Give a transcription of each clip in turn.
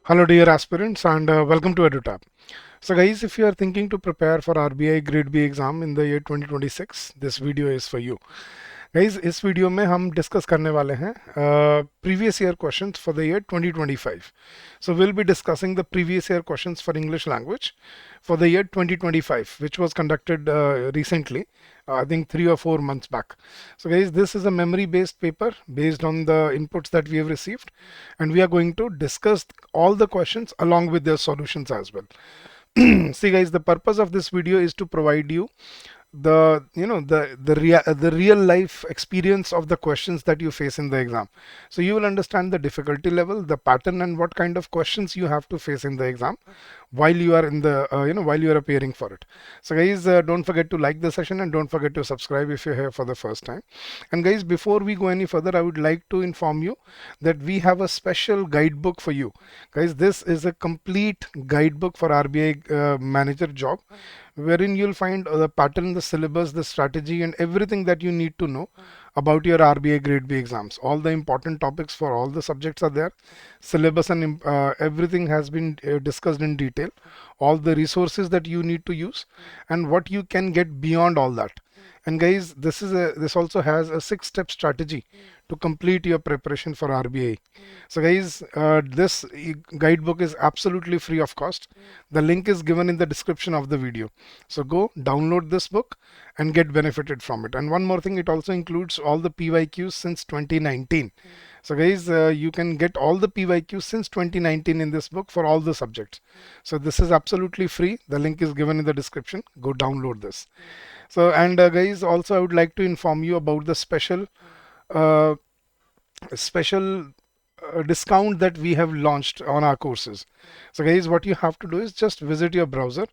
Hello dear aspirants and welcome to EduTap. So guys, if you are thinking to prepare for RBI Grade B exam in the year 2026, this video is for you. Guys, इस video में हम discuss करने वाले हैं previous year questions for the year 2025. So we'll be discussing the previous year questions for English language for the year 2025, which was conducted recently, I think 3 or 4 months back. So guys, this is a memory based paper based on the inputs that we have received, and we are going to discuss all the questions along with their solutions as well. See guys, the purpose of this video is to provide you the real life experience of the questions that you face in the exam. So you will understand the difficulty level, the pattern, and what kind of questions you have to face in the exam while you are in the while you are appearing for it. So guys, don't forget to like the session and don't forget to subscribe if you're here for the first time. And guys, before we go any further, I would like to inform you that we have a special guidebook for you. Guys, this is a complete guidebook for RBI manager job, wherein you'll find the pattern, the syllabus, the strategy, and everything that you need to know about your RBI Grade B exams. All the important topics for all the subjects are there. Syllabus and everything has been discussed in detail. All the resources that you need to use and what you can get beyond all that. And guys, this also has a 6-step strategy to complete your preparation for RBI. So guys, this guidebook is absolutely free of cost. The link is given in the description of the video. So go download this book and get benefited from it. And one more thing, it also includes all the PYQs since 2019. So guys, you can get all the PYQs since 2019 in this book for all the subjects. So this is absolutely free. The link is given in the description. Go download this. So and guys, also I would like to inform you about the special uh, discount that we have launched on our courses. So guys, what you have to do is just visit your browser,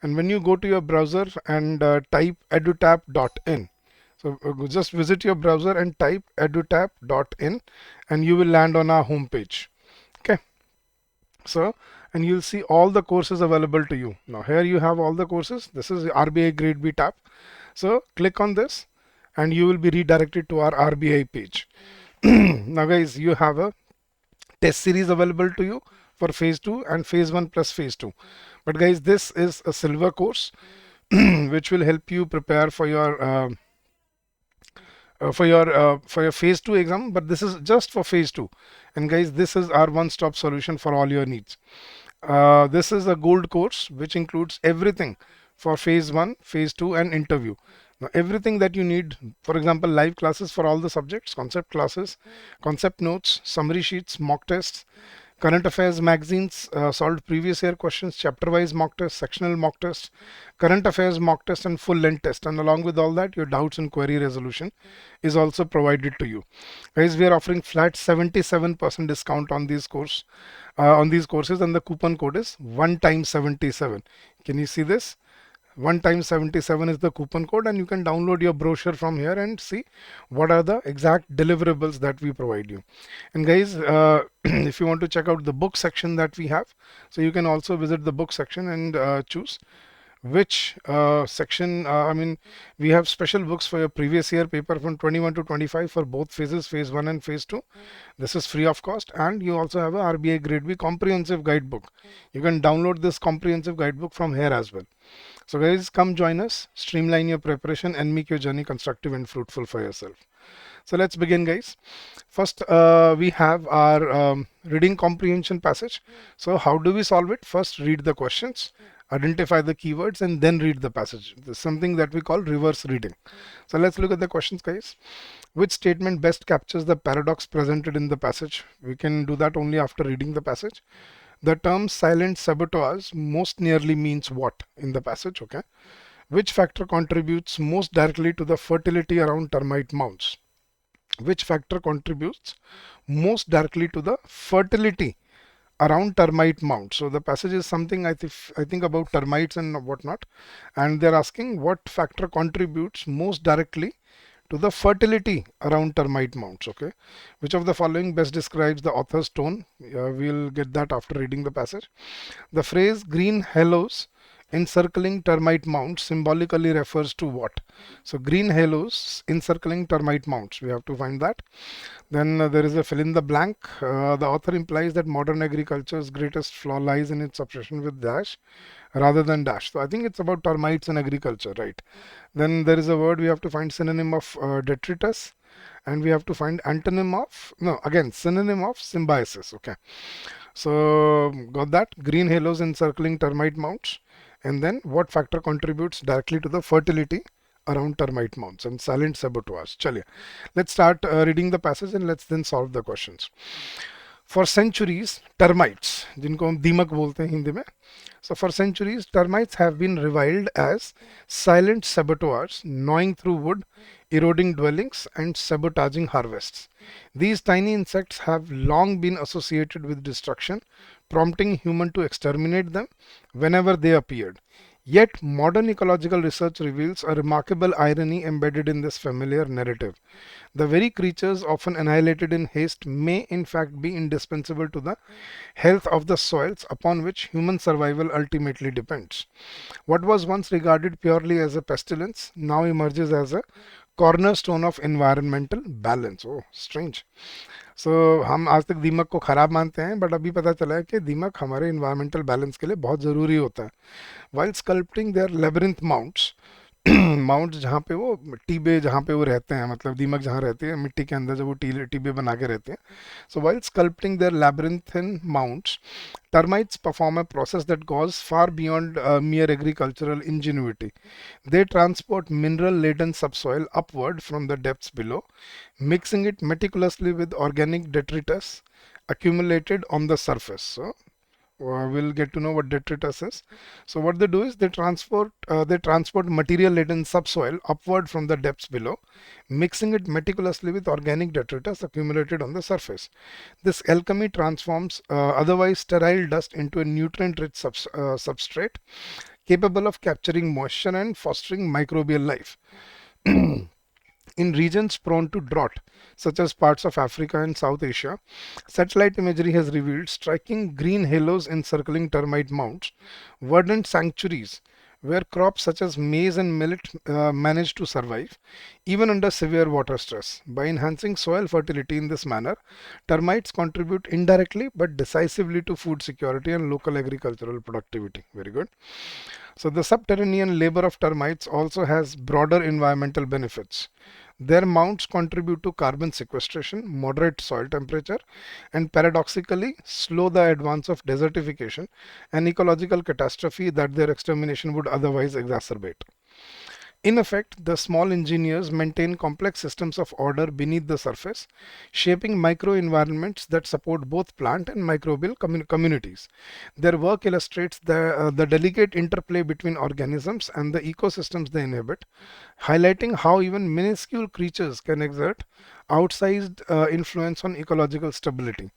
and when you go to your browser and type edutap.in, so just visit your browser and type edutap.in and you will land on our homepage. Okay, so and you'll see all the courses available to you. Now here you have all the courses. This is RBI Grade B tab. So click on this and you will be redirected to our RBI page. Now guys, you have a test series available to you for phase 2 and phase 1 plus phase 2. But guys, this is a silver course which will help you prepare for your phase 2 exam, but this is just for phase 2. And guys, this is our one-stop solution for all your needs. This is a gold course which includes everything for phase 1, phase 2 and interview. Now everything that you need, for example, live classes for all the subjects, concept classes, concept notes, summary sheets, mock tests, current affairs magazines, solved previous year questions, chapter wise mock tests, sectional mock tests, current affairs mock test and full length test, and along with all that your doubts and query resolution is also provided to you. Guys, we are offering flat 77% discount on these courses, and the coupon code is 1time77. Can you see this? 1time77 is the coupon code, and you can download your brochure from here and see what are the exact deliverables that we provide you. And guys, if you want to check out the book section that we have, so you can also visit the book section and choose which section. I mean, we have special books for your previous year paper from 21 to 25 for both phases, phase 1 and phase 2. This is free of cost, and you also have a RBI Grade B comprehensive guidebook. You can download this comprehensive guidebook from here as well. So guys, come join us, streamline your preparation and make your journey constructive and fruitful for yourself. So let's begin, guys. First, we have our reading comprehension passage. So how do we solve it? First, read the questions, identify the keywords, and then read the passage. This is something that we call reverse reading. So let's look at the questions, guys. Which statement best captures the paradox presented in the passage? We can do that only after reading the passage. The term silent sabotage most nearly means what in the passage? Okay. Which factor contributes most directly to the fertility around termite mounds? Which factor contributes most directly to the fertility around termite mounds? So the passage is something I think about termites and whatnot, and they're asking what factor contributes most directly to the fertility around termite mounds. Okay, which of the following best describes the author's tone? We'll get that after reading the passage. The phrase green halos encircling termite mounds symbolically refers to what? So green halos encircling termite mounds. We have to find that. Then there is a fill in the blank. The author implies that modern agriculture's greatest flaw lies in its obsession with dash rather than dash. So I think it's about termites in agriculture, right? Then there is a word we have to find synonym of detritus, and we have to find antonym of, no, again, synonym of symbiosis. Okay. So got that. Green halos encircling termite mounds. And then what factor contributes directly to the fertility around termite mounds and silent saboteurs. Chaliye, let's start reading the passage and let's then solve the questions. For centuries, termites, जिनको हम दीमक बोलते हैं हिंदी में, so for centuries, termites have been reviled as silent saboteurs, gnawing through wood, eroding dwellings, and sabotaging harvests. These tiny insects have long been associated with destruction, prompting humans to exterminate them whenever they appeared. Yet, modern ecological research reveals a remarkable irony embedded in this familiar narrative. The very creatures often annihilated in haste may in fact be indispensable to the health of the soils upon which human survival ultimately depends. What was once regarded purely as a pestilence now emerges as a cornerstone of environmental balance. Oh, strange. So हम आज तक दीमक को खराब मानते हैं, but अभी पता चला है कि दीमक हमारे environmental balance के लिए बहुत ज़रूरी होता है. While sculpting their labyrinth mounts, mount जहाँ पे वो टीबे जहाँ पे वो रहते हैं, मतलब दीमक जहाँ रहते हैं मिट्टी के अंदर जब वो टीबे बना के रहते हैं. So while sculpting their labyrinthine mounts, termites perform a process that goes far beyond mere agricultural ingenuity. They transport mineral-laden subsoil upward from the depths below, mixing it meticulously with organic detritus accumulated on the surface. So we'll get to know what detritus is. So what they do is they transport material laden subsoil upward from the depths below, mixing it meticulously with organic detritus accumulated on the surface. This alchemy transforms otherwise sterile dust into a nutrient-rich substrate capable of capturing moisture and fostering microbial life. In regions prone to drought, such as parts of Africa and South Asia, satellite imagery has revealed striking green halos encircling termite mounds, verdant sanctuaries where crops such as maize and millet manage to survive, even under severe water stress. By enhancing soil fertility in this manner, termites contribute indirectly but decisively to food security and local agricultural productivity. Very good. So the subterranean labor of termites also has broader environmental benefits. Their mounds contribute to carbon sequestration, moderate soil temperature, and paradoxically slow the advance of desertification, an ecological catastrophe that their extermination would otherwise exacerbate. In effect, the small engineers maintain complex systems of order beneath the surface, shaping microenvironments that support both plant and microbial communities. Their work illustrates the delicate interplay between organisms and the ecosystems they inhabit, highlighting how even minuscule creatures can exert outsized influence on ecological stability.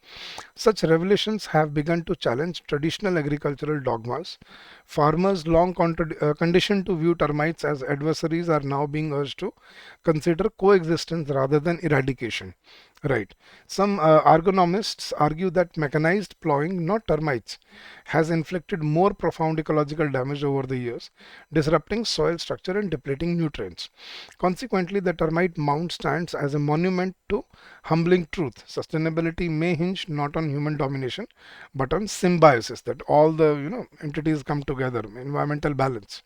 Such revelations have begun to challenge traditional agricultural dogmas. Farmers, long conditioned to view termites as adversaries, are now being urged to consider coexistence rather than eradication. Right. Some ergonomists argue that mechanized plowing, not termites, has inflicted more profound ecological damage over the years, disrupting soil structure and depleting nutrients. Consequently, the termite mound stands as a monument to humbling truth. Sustainability may hinge not on human domination, but on symbiosis, that all the entities come together, environmental balance.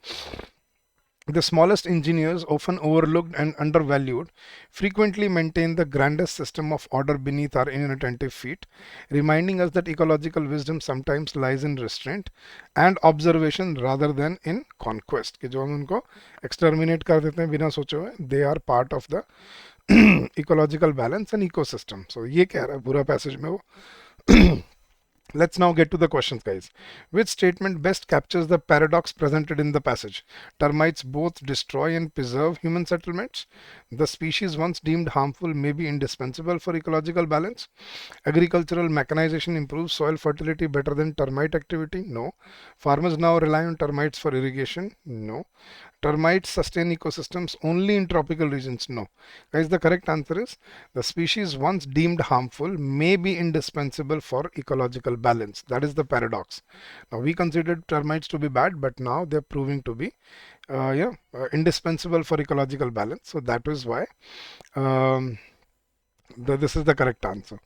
The smallest engineers, often overlooked and undervalued, frequently maintain the grandest system of order beneath our inattentive feet, reminding us that ecological wisdom sometimes lies in restraint and observation rather than in conquest. कि जो हम उनको exterminate कर देते हैं बिना सोचे हुए, they are part of the ecological balance and ecosystem. So ये कह रहा है पूरा passage में वो. Let's now get to the questions, guys. Which statement best captures the paradox presented in the passage? Termites both destroy and preserve human settlements. The species once deemed harmful may be indispensable for ecological balance. Agricultural mechanization improves soil fertility better than termite activity. No. Farmers now rely on termites for irrigation. No. termites sustain ecosystems only in tropical regions? No. Guys, the correct answer is the species once deemed harmful may be indispensable for ecological balance. That is the paradox. Now, we considered termites to be bad, but now they're proving to be indispensable for ecological balance. So that is why um, this is the correct answer.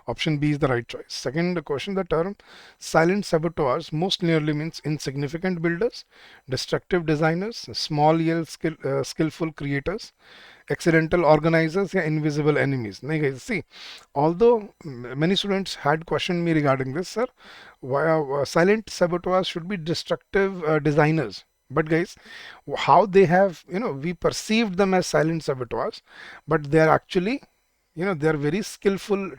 Option B is the right choice. Second question, the term silent saboteurs most nearly means insignificant builders, destructive designers, small yet skillful creators, accidental organizers, या invisible enemies. नहीं guys, see, although many students had questioned me regarding this, sir, why silent saboteurs should be destructive designers. But guys, how they have, we perceived them as silent saboteurs, but they are actually, they are very skillful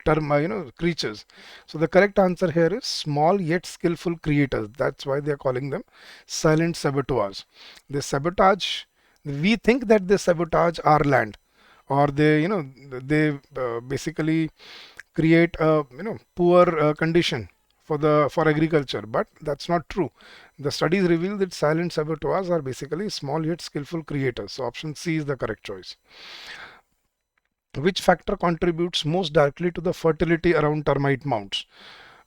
creatures. So the correct answer here is small yet skillful creators. That's why they are calling them silent saboteurs. They sabotage. We think that they sabotage our land, or they basically create a poor condition for agriculture, but that's not true. The studies reveal that silent saboteurs are basically small yet skillful creators. So option C is the correct choice. Which factor contributes most directly to the fertility around termite mounds?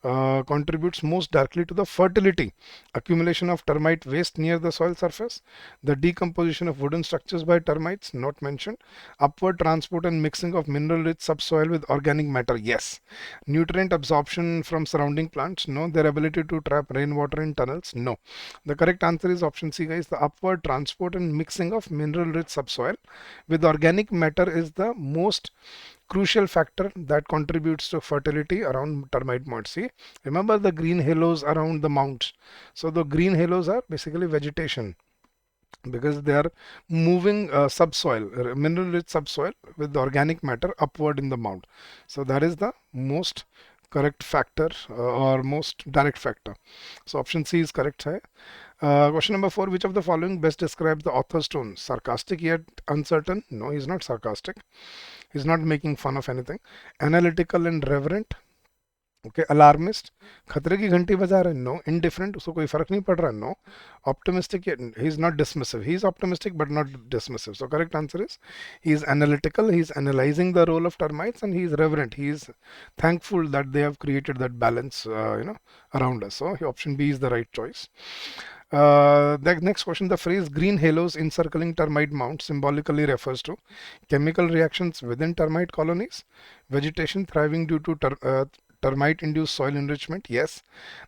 Contributes most directly to the fertility: accumulation of termite waste near the soil surface, the decomposition of wooden structures by termites, not mentioned, upward transport and mixing of mineral rich subsoil with organic matter, yes, nutrient absorption from surrounding plants, no, their ability to trap rainwater in tunnels, no. The correct answer is option C, guys. The upward transport and mixing of mineral rich subsoil with organic matter is the most crucial factor that contributes to fertility around termite mounds. See, remember the green halos around the mounds. So the green halos are basically vegetation, because they are moving subsoil, mineral rich subsoil with the organic matter upward in the mound. So that is the most correct factor or most direct factor. So option C is correct. Hai. Question number 4, which of the following best describes the author's tone? Sarcastic yet uncertain? No, he's not sarcastic. He's not making fun of anything. Analytical and reverent? Okay. Alarmist? खतरे की घंटी बजा रहे? No. Indifferent? उसको कोई फर्क नहीं पड़ रहा? No. Optimistic yet he's not dismissive. He's optimistic but not dismissive. So correct answer is he is analytical. He's analyzing the role of termites, and he is reverent. He is thankful that they have created that balance, around us. So option B is the right choice. The next question, the phrase green halos encircling termite mounds symbolically refers to chemical reactions within termite colonies, vegetation thriving due to termite induced soil enrichment, yes.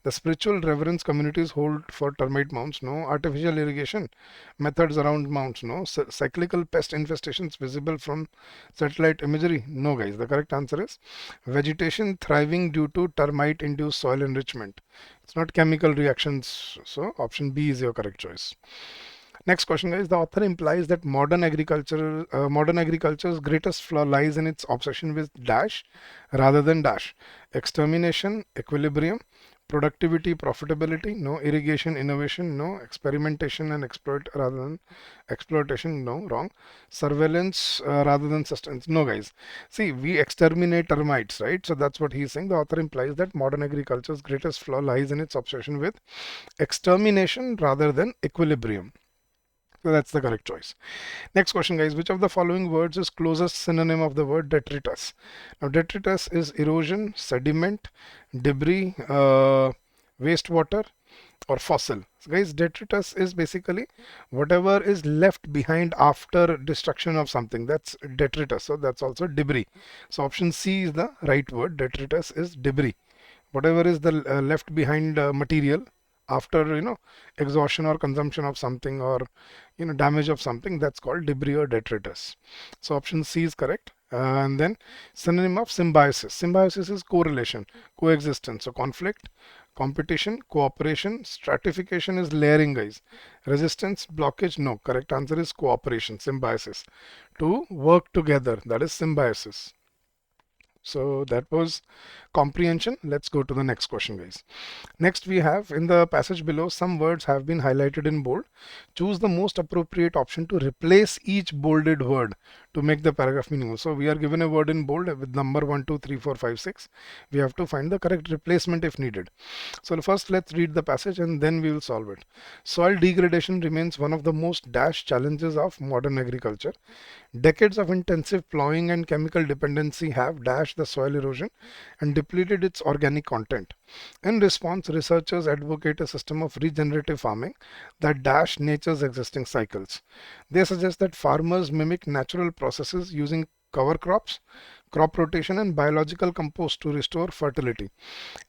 The spiritual reverence communities hold for termite mounds, no. Artificial irrigation methods around mounds, no. Cyclical pest infestations visible from satellite imagery, no, guys. The correct answer is vegetation thriving due to termite induced soil enrichment. It's not chemical reactions. So option B is your correct choice. Next question, guys. The author implies that modern agriculture's greatest flaw lies in its obsession with dash rather than dash. Extermination, equilibrium, productivity, profitability, no. Irrigation, innovation, no. Experimentation and exploit rather than exploitation, no. Wrong. Surveillance rather than sustenance, no, guys. See, we exterminate termites, right? So that's what he's saying. The author implies that modern agriculture's greatest flaw lies in its obsession with extermination rather than equilibrium. So that's the correct choice. Next question, guys. Which of the following words is closest synonym of the word detritus? Now, detritus is erosion, sediment, debris, wastewater, or fossil. So guys, detritus is basically whatever is left behind after destruction of something. That's detritus. So that's also debris. So option C is the right word. Detritus is debris. Whatever is the left behind material after exhaustion or consumption of something, or damage of something, that's called debris or detritus. So option C is correct. And then synonym of symbiosis. Symbiosis is correlation, coexistence. So conflict, competition, cooperation. Stratification is layering, guys. Resistance, blockage, no. Correct answer is cooperation, symbiosis. To work together, that is symbiosis. So that was comprehension. Let's go to the next question, guys. Next, we have in the passage below, some words have been highlighted in bold. Choose the most appropriate option to replace each bolded word to make the paragraph meaningful. So we are given a word in bold with number 1, 2, 3, 4, 5, 6. We have to find the correct replacement if needed. So first let's read the passage and then we will solve it. Soil degradation remains one of the most dash challenges of modern agriculture. Decades of intensive plowing and chemical dependency have dashed the soil erosion and depleted its organic content. In response, researchers advocate a system of regenerative farming that dash nature's existing cycles. They suggest that farmers mimic natural processes using cover crops, crop rotation, and biological compost to restore fertility.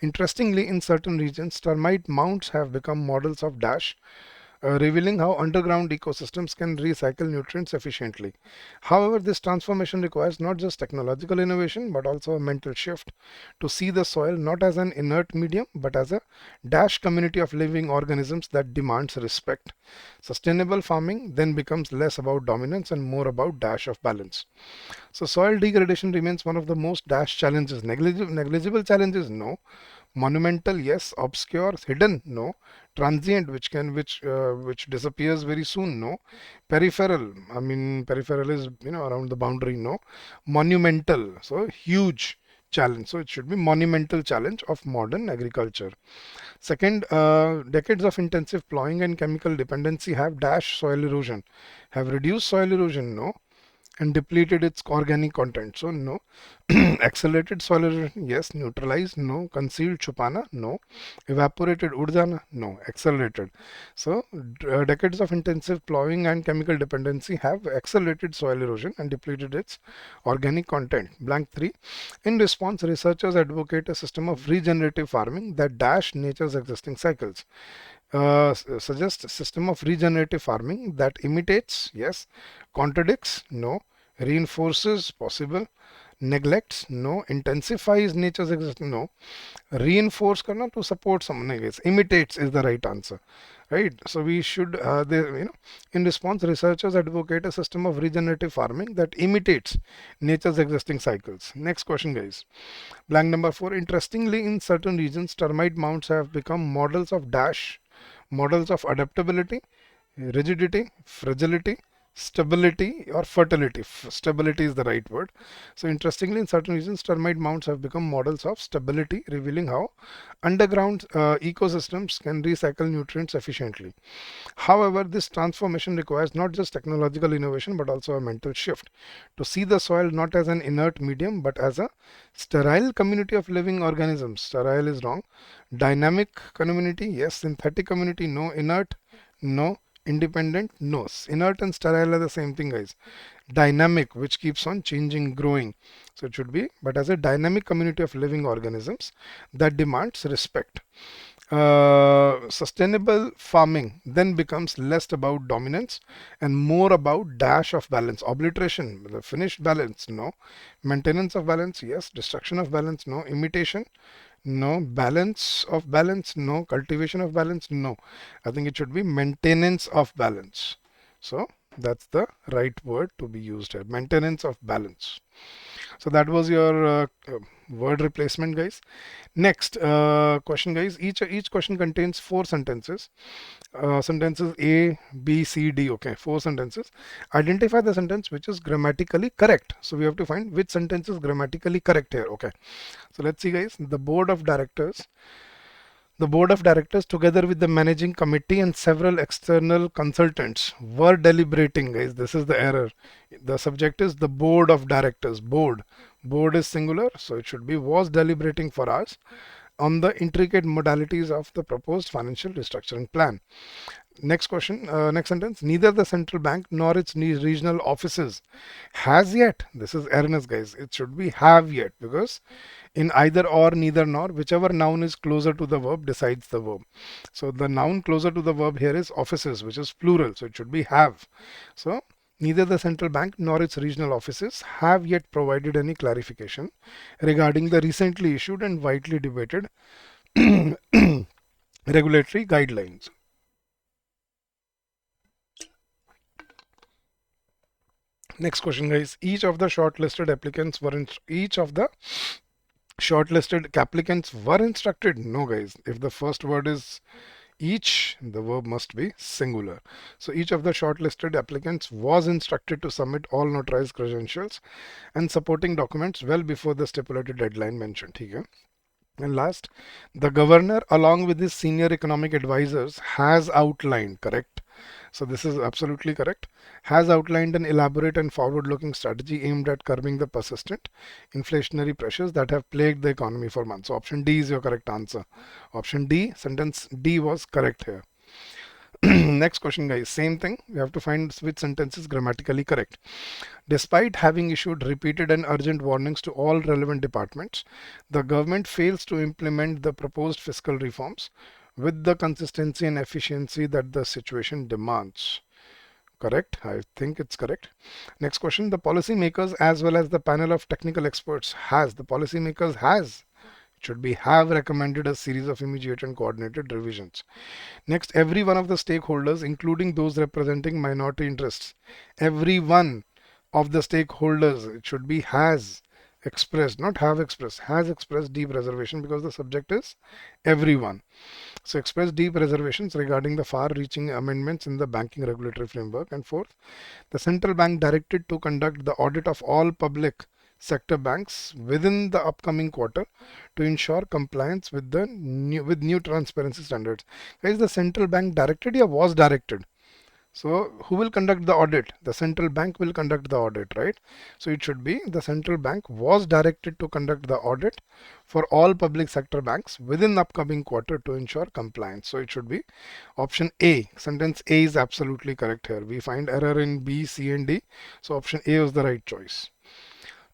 Interestingly, in certain regions, termite mounds have become models of dash, revealing how underground ecosystems can recycle nutrients efficiently. However, this transformation requires not just technological innovation but also a mental shift to see the soil not as an inert medium but as a dash community of living organisms that demands respect. Sustainable farming then becomes less about dominance and more about dash of balance. So soil degradation remains one of the most dash challenges. Negligible challenges? No. Monumental? Yes. Obscure? Hidden? No. Transient, which disappears very soon? No. Peripheral? I mean, peripheral is around the boundary? No. Monumental? So huge challenge. So it should be monumental challenge of modern agriculture. Second, decades of intensive plowing and chemical dependency have dashed soil erosion. Have reduced soil erosion? No. And depleted its organic content. So no. Accelerated soil erosion? Yes. Neutralized? No. Concealed? Chupana? No. Evaporated? Ud jana? No. Accelerated. So decades of intensive plowing and chemical dependency have accelerated soil erosion and depleted its organic content. Blank 3. In response, researchers advocate a system of regenerative farming that dash nature's existing cycles. Suggest a system of regenerative farming that imitates? Yes. Contradicts? No. Reinforces? Possible. Neglects? No. Intensifies nature's existence? No. Reinforce karna to support someone, I guess. Imitates is the right answer. Right. So we should, in response, researchers advocate a system of regenerative farming that imitates nature's existing cycles. Next question, guys. Blank number 4. Interestingly, in certain regions, termite mounds have become models of dash, models of adaptability, rigidity, fragility, stability, or fertility. Stability is the right word. So interestingly, in certain regions, termite mounds have become models of stability, revealing how underground ecosystems can recycle nutrients efficiently. However, this transformation requires not just technological innovation but also a mental shift to see the soil not as an inert medium but as a sterile community of living organisms. Sterile is wrong. Dynamic community? Yes. Synthetic community? No. Inert? No. Independent? No. Inert and sterile are the same thing, guys. Dynamic, which keeps on changing, growing. So it should be, but as a dynamic community of living organisms that demands respect. Sustainable farming then becomes less about dominance and more about dash of balance. Obliteration, the finished balance? No. Maintenance of balance? Yes. Destruction of balance? No. Imitation? No. Balance of balance? No. Cultivation of balance? No. I think it should be maintenance of balance. So that's the right word to be used here. Maintenance of balance. So that was your word replacement, guys. Next question, guys. Each question contains 4 sentences. Sentences A, B, C, D. Okay, 4 sentences. Identify the sentence which is grammatically correct. So we have to find which sentence is grammatically correct here. Okay. So let's see, guys. The board of directors, together with the managing committee and several external consultants, were deliberating, guys. This is the error. The subject is the board of directors. Board is singular, so it should be was deliberating for us on the intricate modalities of the proposed financial restructuring plan. Next question, next sentence. Neither the central bank nor its regional offices has yet. This is erroneous, guys. It should be have yet, because in either or, neither nor, whichever noun is closer to the verb decides the verb. So the noun closer to the verb here is offices, which is plural. So it should be have. So neither the central bank nor its regional offices have yet provided any clarification regarding the recently issued and widely debated regulatory guidelines. Next question, guys. Each of the shortlisted applicants were instructed. No, guys. If the first word is Each, the verb must be singular. So each of the shortlisted applicants was instructed to submit all notarized credentials and supporting documents well before the stipulated deadline mentioned. Okay? And last, the governor, along with his senior economic advisors, has outlined, correct? So this is absolutely correct. Has outlined an elaborate and forward-looking strategy aimed at curbing the persistent inflationary pressures that have plagued the economy for months. So option D is your correct answer. Option D, sentence D was correct here. Next question, guys. Same thing. We have to find which sentence is grammatically correct. Despite having issued repeated and urgent warnings to all relevant departments, the government fails to implement the proposed fiscal reforms with the consistency and efficiency that the situation demands. Correct? I think it's correct. Next question. The policymakers as well as the panel of technical experts should be have recommended a series of immediate and coordinated revisions. Next, every one of the stakeholders, including those representing minority interests, every one of the stakeholders, it should be has expressed, not have expressed, has expressed deep reservation because the subject is everyone. So express deep reservations regarding the far-reaching amendments in the banking regulatory framework. And fourth, the central bank directed to conduct the audit of all public sector banks within the upcoming quarter to ensure compliance with the new transparency standards. Guys, the central bank directed or was directed? So who will conduct the audit? The central bank will conduct the audit, right? So it should be the central bank was directed to conduct the audit for all public sector banks within the upcoming quarter to ensure compliance. So it should be option A. Sentence A is absolutely correct here. We find error in B, C and D. So option A was the right choice.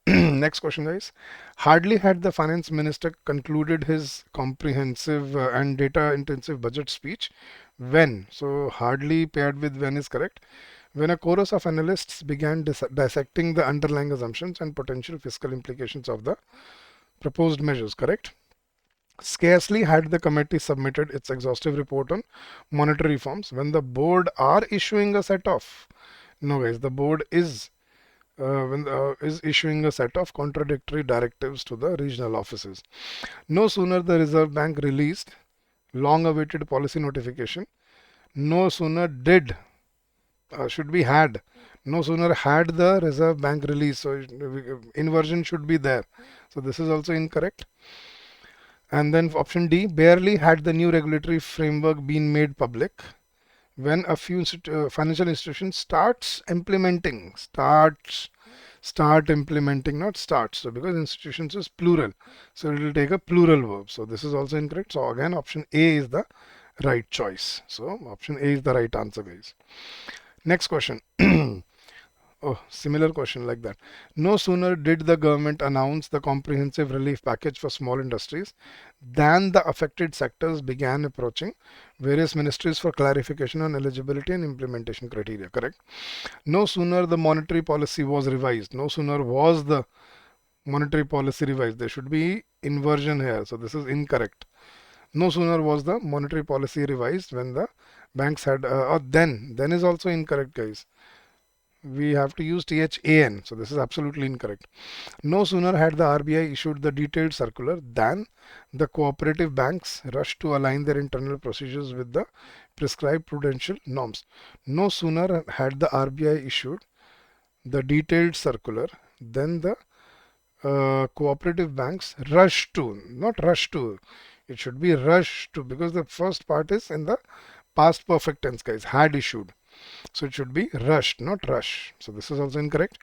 Next question, guys. Hardly had the finance minister concluded his comprehensive and data intensive budget speech when, so hardly paired with when is correct, when a chorus of analysts began dissecting the underlying assumptions and potential fiscal implications of the proposed measures, correct? Scarcely had the committee submitted its exhaustive report on monetary reforms when the board are issuing a set of, no guys, the board is is issuing a set of contradictory directives to the regional offices. No sooner the Reserve Bank released long-awaited policy notification, no sooner did, should be had, no sooner had the Reserve Bank released, so inversion should be there. So this is also incorrect. And then option D, barely had the new regulatory framework been made public when a few financial institutions start implementing, not starts. So because institutions is plural, so it will take a plural verb. So this is also incorrect. So again, option A is the right choice. So option A is the right answer, guys. Next question. Oh, similar question like that. No sooner did the government announce the comprehensive relief package for small industries than the affected sectors began approaching various ministries for clarification on eligibility and implementation criteria, correct? No sooner the monetary policy was revised, no sooner was the monetary policy revised. There should be inversion here, so this is incorrect. No sooner was the monetary policy revised when the banks had, or then is also incorrect, guys. We have to use THAN, so this is absolutely incorrect. No sooner had the RBI issued the detailed circular than the cooperative banks rushed to align their internal procedures with the prescribed prudential norms. No sooner had the RBI issued the detailed circular than the cooperative banks rushed to, not rush to, it should be rush to, because the first part is in the past perfect tense, guys, had issued. So it should be rushed, not rush. So this is also incorrect.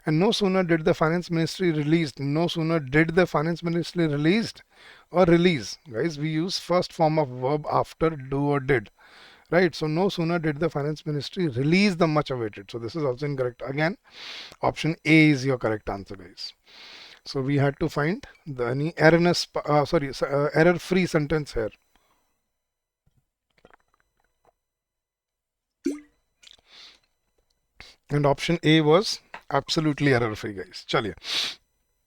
And no sooner did the finance ministry released, no sooner did the finance ministry released or release. Guys, we use first form of verb after do or did. Right. So no sooner did the finance ministry release the much awaited. So this is also incorrect. Again, option A is your correct answer, guys. So we had to find the any erroneous, error-free sentence here. And option A was absolutely error-free, guys. Chaliye.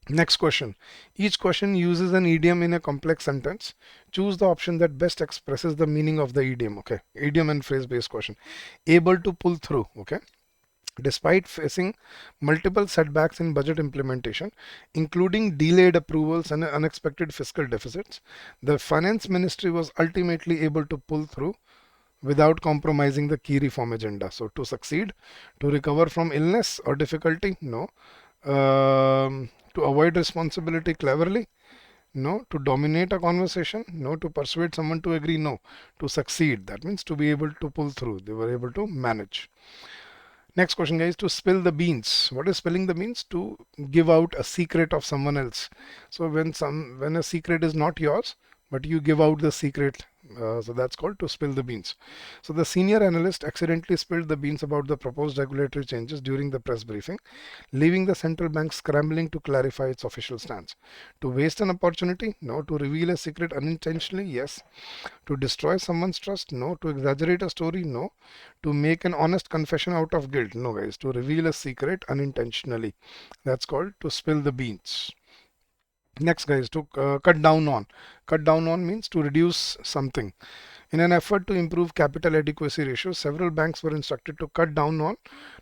Next question. Each question uses an idiom in a complex sentence. Choose the option that best expresses the meaning of the idiom. Okay. Idiom and phrase-based question. Able to pull through. Okay. Despite facing multiple setbacks in budget implementation, including delayed approvals and unexpected fiscal deficits, the finance ministry was ultimately able to pull through without compromising the key reform agenda. So, to succeed, to recover from illness or difficulty, no. To avoid responsibility cleverly, no. To dominate a conversation, no. To persuade someone to agree, no. To succeed, that means to be able to pull through, they were able to manage. Next question, guys, to spill the beans. What is spilling the beans? To give out a secret of someone else. So when a secret is not yours, but you give out the secret, so that's called to spill the beans. So the senior analyst accidentally spilled the beans about the proposed regulatory changes during the press briefing, leaving the central bank scrambling to clarify its official stance. To waste an opportunity? No. To reveal a secret unintentionally? Yes. To destroy someone's trust? No. To exaggerate a story? No. To make an honest confession out of guilt? No, guys. To reveal a secret unintentionally. That's called to spill the beans. Next, guys, to cut down on. Cut down on means to reduce something. In an effort to improve capital adequacy ratio, several banks were instructed to cut down on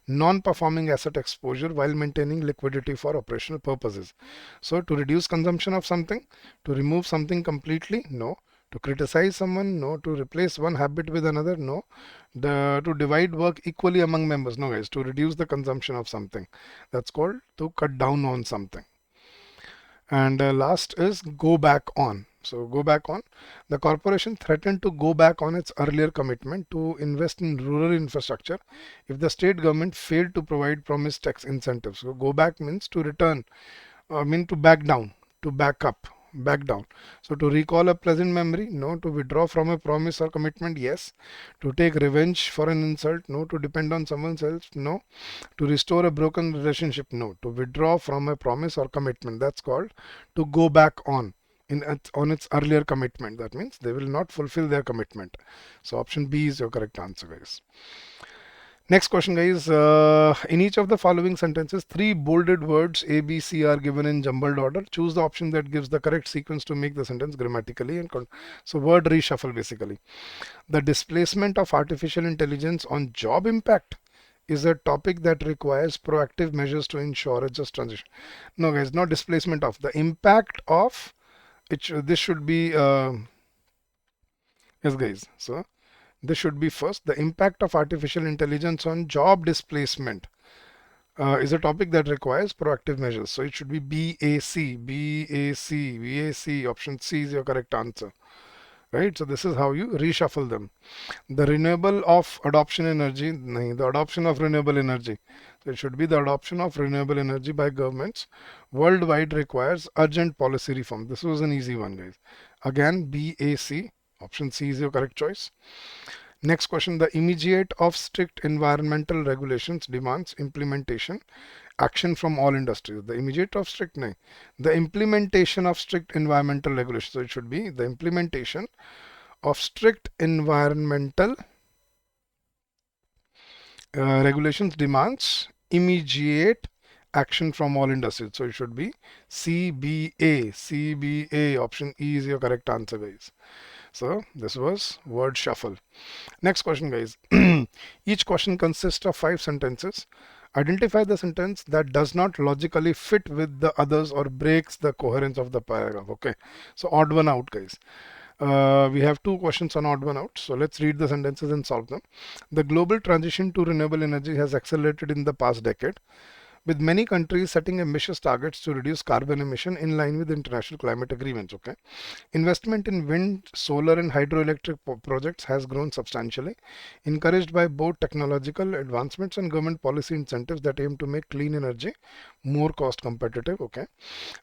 non-performing asset exposure while maintaining liquidity for operational purposes. So, to reduce consumption of something, to remove something completely, no. To criticize someone, no. To replace one habit with another, no. To divide work equally among members, no, guys. To reduce the consumption of something, that's called to cut down on something. And last is go back on. So go back on. The corporation threatened to go back on its earlier commitment to invest in rural infrastructure if the state government failed to provide promised tax incentives. So go back means to return, to back down, to back up, back down. So to recall a pleasant memory, no. To withdraw from a promise or commitment, yes. To take revenge for an insult, no. To depend on someone else, no. To restore a broken relationship, no. To withdraw from a promise or commitment, that's called to go back on on its earlier commitment. That means they will not fulfill their commitment. So option B is your correct answer, guys. Next question, guys. In each of the following sentences, three bolded words A, B, C are given in jumbled order. Choose the option that gives the correct sequence to make the sentence grammatically and so word reshuffle basically. The displacement of artificial intelligence on job impact is a topic that requires proactive measures to ensure a just transition. No, guys, not displacement of. The impact of it. This should be yes, guys. So this should be first. The impact of artificial intelligence on job displacement is a topic that requires proactive measures. So it should be BAC, BAC, BAC. Option C is your correct answer. Right? So this is how you reshuffle them. The renewable of adoption energy, the adoption of renewable energy. So it should be the adoption of renewable energy by governments worldwide requires urgent policy reform. This was an easy one, guys. Again, BAC. Option C is your correct choice. Next question, the immediate of strict environmental regulations demands implementation action from all industries. The immediate of strict, nahi. The implementation of strict environmental regulations. So it should be the implementation of strict environmental regulations demands immediate action from all industries. So it should be CBA. CBA. Option E is your correct answer, guys. So this was word shuffle. Next question, guys. Each question consists of 5 sentences. Identify the sentence that does not logically fit with the others or breaks the coherence of the paragraph. Okay. So odd one out, guys. We have 2 questions on odd one out. So let's read the sentences and solve them. The global transition to renewable energy has accelerated in the past decade, with many countries setting ambitious targets to reduce carbon emission in line with international climate agreements. Okay, investment in wind, solar and hydroelectric projects has grown substantially, encouraged by both technological advancements and government policy incentives that aim to make clean energy more cost competitive. Okay,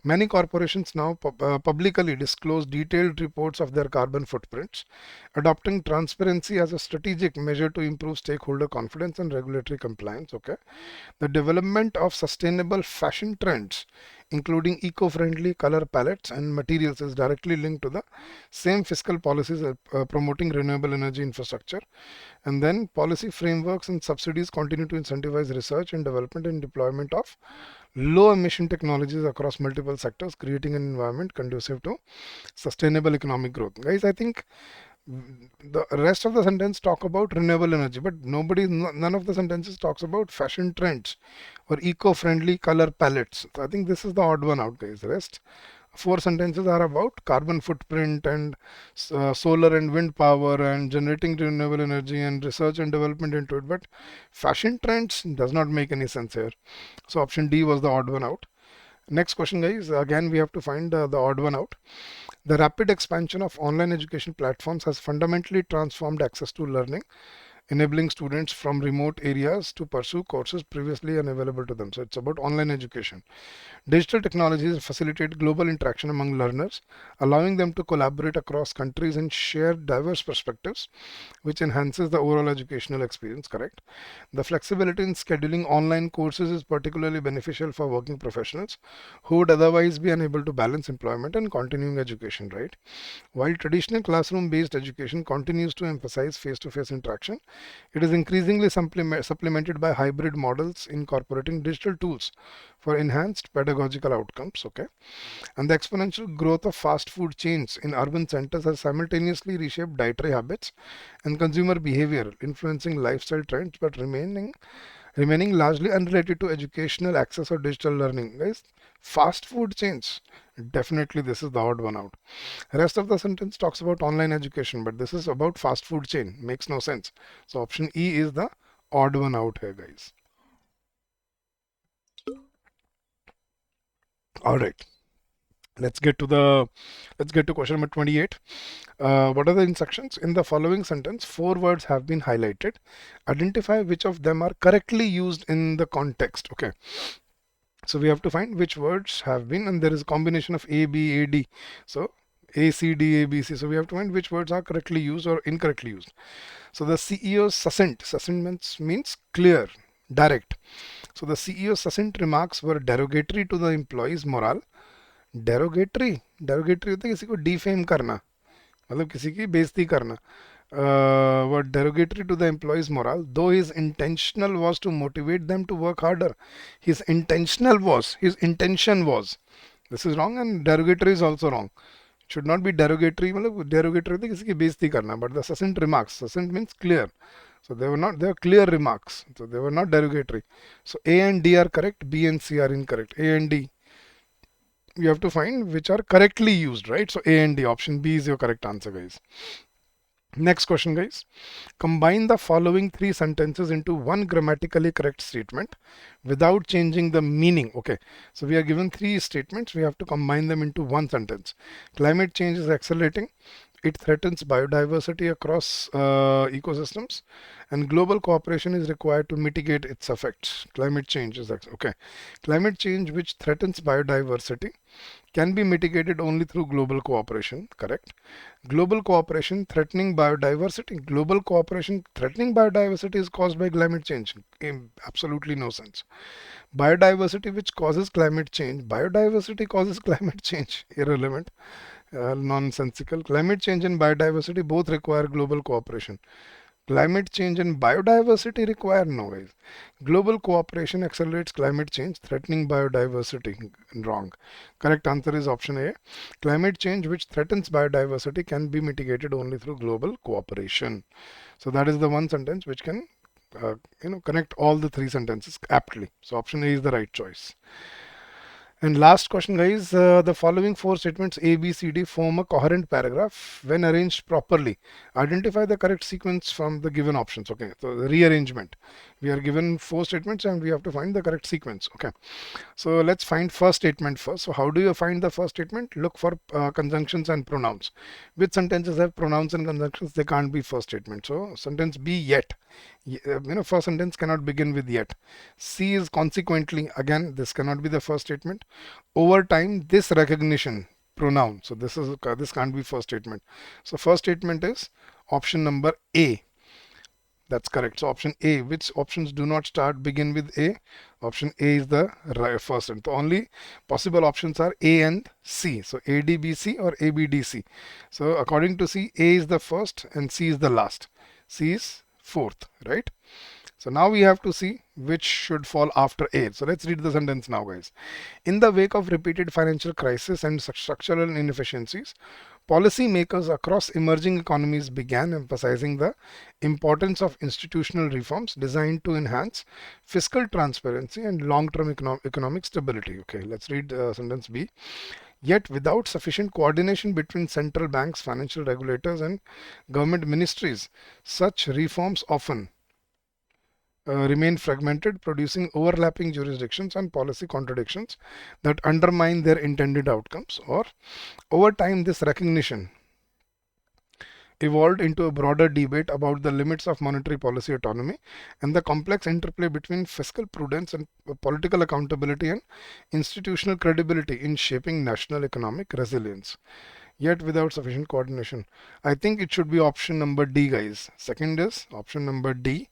many corporations now publicly disclose detailed reports of their carbon footprints, adopting transparency as a strategic measure to improve stakeholder confidence and regulatory compliance. Okay, the development of sustainable fashion trends, including eco-friendly color palettes and materials, is directly linked to the same fiscal policies promoting renewable energy infrastructure. And then policy frameworks and subsidies continue to incentivize research and development and deployment of low emission technologies across multiple sectors, creating an environment conducive to sustainable economic growth. Guys, I think The rest of the sentence talk about renewable energy, but none of the sentences talks about fashion trends or eco-friendly color palettes. So I think this is the odd one out, guys. The rest four sentences are about carbon footprint and solar and wind power and generating renewable energy and research and development into it. But fashion trends does not make any sense here. So option D was the odd one out. Next question, guys. Again, we have to find the odd one out. The rapid expansion of online education platforms has fundamentally transformed access to learning, enabling students from remote areas to pursue courses previously unavailable to them. So it's about online education. Digital technologies facilitate global interaction among learners, allowing them to collaborate across countries and share diverse perspectives, which enhances the overall educational experience, correct? The flexibility in scheduling online courses is particularly beneficial for working professionals who would otherwise be unable to balance employment and continuing education, right? While traditional classroom-based education continues to emphasize face-to-face interaction, it is increasingly supplemented by hybrid models incorporating digital tools for enhanced pedagogical outcomes. Okay, and the exponential growth of fast food chains in urban centers has simultaneously reshaped dietary habits and consumer behavior, influencing lifestyle trends but remaining largely unrelated to educational access or digital learning. Guys, fast food chains. Definitely, this is the odd one out. Rest of the sentence talks about online education, but this is about fast food chain. Makes no sense. So option E is the odd one out here, guys. All right. Let's get to question number 28. What are the instructions? In the following sentence, four words have been highlighted. Identify which of them are correctly used in the context. Okay. So we have to find which words have been, and there is a combination of A, B, A, D. So A, C, D, A, B, C. So we have to find which words are correctly used or incorrectly used. So the CEO's succinct means clear, direct. So the CEO's succinct remarks were derogatory to the employees' morale. Derogatory होता है किसी को defame करना, मतलब किसी की बेइज्जती करना. Were derogatory to the employees' morale, though his intentional was to motivate them to work harder. His intention was. This is wrong, and derogatory is also wrong. It should not be derogatory. मतलब derogatory होता है किसी की बेइज्जती करना. But the succinct remarks, succinct means clear. So they were clear remarks. So they were not derogatory. So A and D are correct, B and C are incorrect. A and D, you have to find which are correctly used, right? So A and D, option B is your correct answer, guys. Next question, guys. Combine the following three sentences into one grammatically correct statement without changing the meaning. Okay, so we are given three statements. We have to combine them into one sentence. Climate change is accelerating. It threatens biodiversity across ecosystems, and global cooperation is required to mitigate its effects. Climate change is okay. Climate change, which threatens biodiversity, can be mitigated only through global cooperation. Correct. Global cooperation threatening biodiversity. Global cooperation threatening biodiversity is caused by climate change. Absolutely no sense. Biodiversity which causes climate change. Biodiversity causes climate change. Irrelevant. Nonsensical. Climate change and biodiversity both require global cooperation. Climate change and biodiversity require no ways. Global cooperation accelerates climate change, threatening biodiversity. Wrong. Correct answer is option A. Climate change, which threatens biodiversity, can be mitigated only through global cooperation. So that is the one sentence which can, connect all the three sentences aptly. So option A is the right choice. And last question, guys. The following four statements A, B, C, D form a coherent paragraph when arranged properly. Identify the correct sequence from the given options. Okay, so the rearrangement. We are given four statements and we have to find the correct sequence. Okay, so let's find first statement first. So how do you find the first statement? Look for conjunctions and pronouns. Which sentences have pronouns and conjunctions? They can't be first statement. So sentence B, yet. First sentence cannot begin with yet. C is consequently. Again, this cannot be the first statement. Over time, this recognition, pronoun. So this can't be first statement. So first statement is option number A. That's correct. So option A. Which options do not begin with A? Option A is the first. And the only possible options are A and C. So A, D, B, C or A, B, D, C. So according to C, A is the first and C is the last. C is fourth, right? So now we have to see which should fall after A. So let's read the sentence now, guys. In the wake of repeated financial crisis and structural inefficiencies, Policymakers across emerging economies began emphasizing the importance of institutional reforms designed to enhance fiscal transparency and long-term economic stability. Okay, let's read sentence B. Yet, without sufficient coordination between central banks, financial regulators, and government ministries, such reforms often remain fragmented, producing overlapping jurisdictions and policy contradictions that undermine their intended outcomes. Or, over time, this recognition evolved into a broader debate about the limits of monetary policy autonomy and the complex interplay between fiscal prudence and political accountability and institutional credibility in shaping national economic resilience. Yet without sufficient coordination. I think it should be option number D, guys. Second is option number D.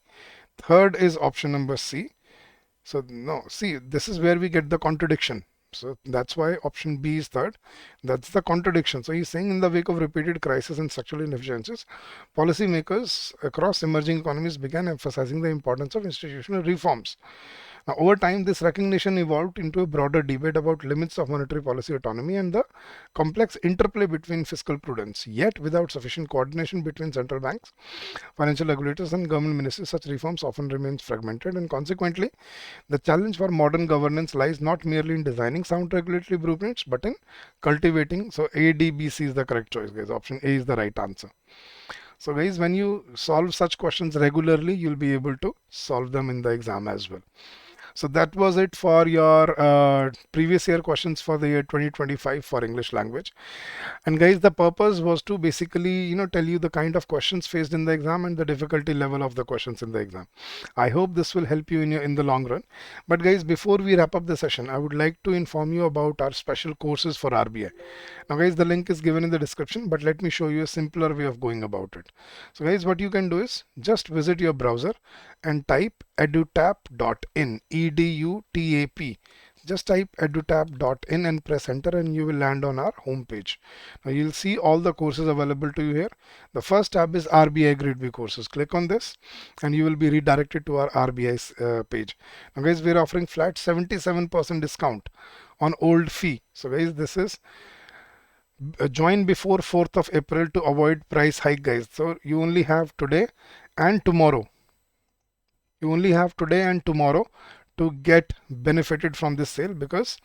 Third is option number C. So no, see, this is where we get the contradiction. So that's why option B is third. That's the contradiction. So he's saying in the wake of repeated crises and structural inefficiencies, policymakers across emerging economies began emphasizing the importance of institutional reforms. Now, over time, this recognition evolved into a broader debate about limits of monetary policy autonomy and the complex interplay between fiscal prudence. Yet, without sufficient coordination between central banks, financial regulators, and government ministries, such reforms often remain fragmented, and consequently, the challenge for modern governance lies not merely in designing sound regulatory blueprints, but in cultivating. So, A, D, B, C is the correct choice, guys. Option A is the right answer. So, guys, when you solve such questions regularly, you'll be able to solve them in the exam as well. So that was it for your previous year questions for the year 2025 for English language. And guys, the purpose was to basically, tell you the kind of questions faced in the exam and the difficulty level of the questions in the exam. I hope this will help you in the long run. But guys, before we wrap up the session, I would like to inform you about our special courses for RBI. Now guys, the link is given in the description, but let me show you a simpler way of going about it. So guys, what you can do is just visit your browser and type edutap.in, EDUTAP. Just type edutap.in and press enter and you will land on our home page. Now you'll see all the courses available to you here. The first tab is RBI Grade B courses. Click on this and you will be redirected to our RBI page. Now guys, we're offering flat 77% discount on old fee. So guys, this is join before 4th of April to avoid price hike, guys. So you only have today and tomorrow. You only have today and tomorrow to get benefited from this sale, because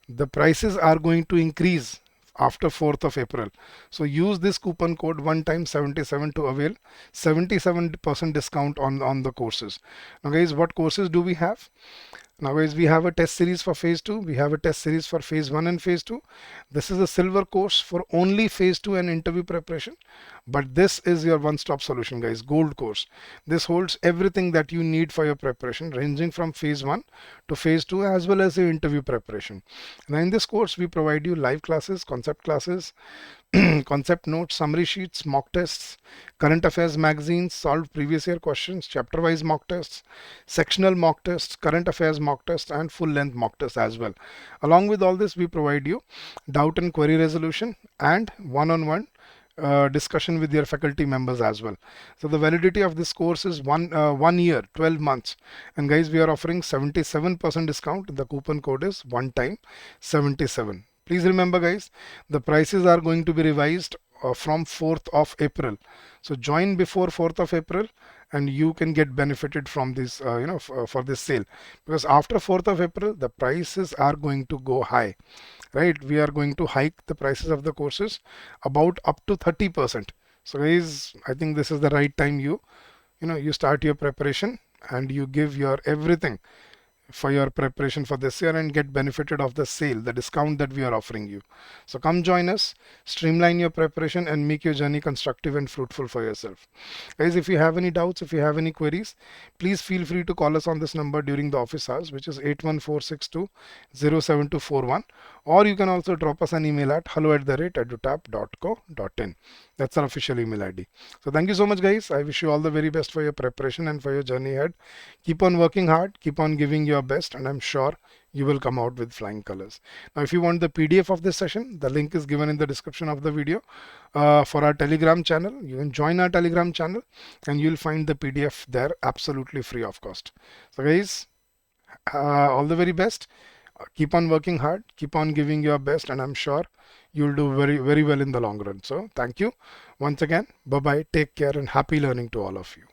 the prices are going to increase after 4th of April. So use this coupon code one time 77 to avail 77% discount on the courses. Now guys, what courses do we have? Now guys, we have a test series for phase 2. We have a test series for phase 1 and phase 2. This is a silver course for only phase 2 and interview preparation. But this is your one-stop solution, guys, gold course. This holds everything that you need for your preparation, ranging from phase 1 to phase 2 as well as your interview preparation. Now in this course, we provide you live classes, concept classes, concept notes, summary sheets, mock tests, current affairs magazines, solved previous year questions, chapter wise mock tests, sectional mock tests, current affairs mock tests, and full length mock tests as well. Along with all this, we provide you doubt and query resolution and one-on-one discussion with your faculty members as well. So the validity of this course is 1 year, 12 months. And guys, we are offering 77% discount. The coupon code is one time 77. Please remember, guys, the prices are going to be revised from 4th of April. So join before 4th of April and you can get benefited from this, for this sale. Because after 4th of April, the prices are going to go high, right? We are going to hike the prices of the courses about up to 30%. So guys, I think this is the right time you start your preparation and you give your everything for your preparation for this year and get benefited of the sale, the discount that we are offering you. So come join us, streamline your preparation and make your journey constructive and fruitful for yourself. Guys, if you have any doubts, if you have any queries, please feel free to call us on this number during the office hours, which is 81462 or you can also drop us an email at hello@edutap.co.in. That's our official email ID. So thank you so much, guys. I wish you all the very best for your preparation and for your journey ahead. Keep on working hard, keep on giving your best, and I'm sure you will come out with flying colors. Now, if you want the PDF of this session, the link is given in the description of the video for our Telegram channel. You can join our Telegram channel and you'll find the PDF there absolutely free of cost. So guys, all the very best. Keep on working hard, keep on giving your best, and I'm sure you'll do very, very well in the long run. So thank you once again. Bye bye. Take care and happy learning to all of you.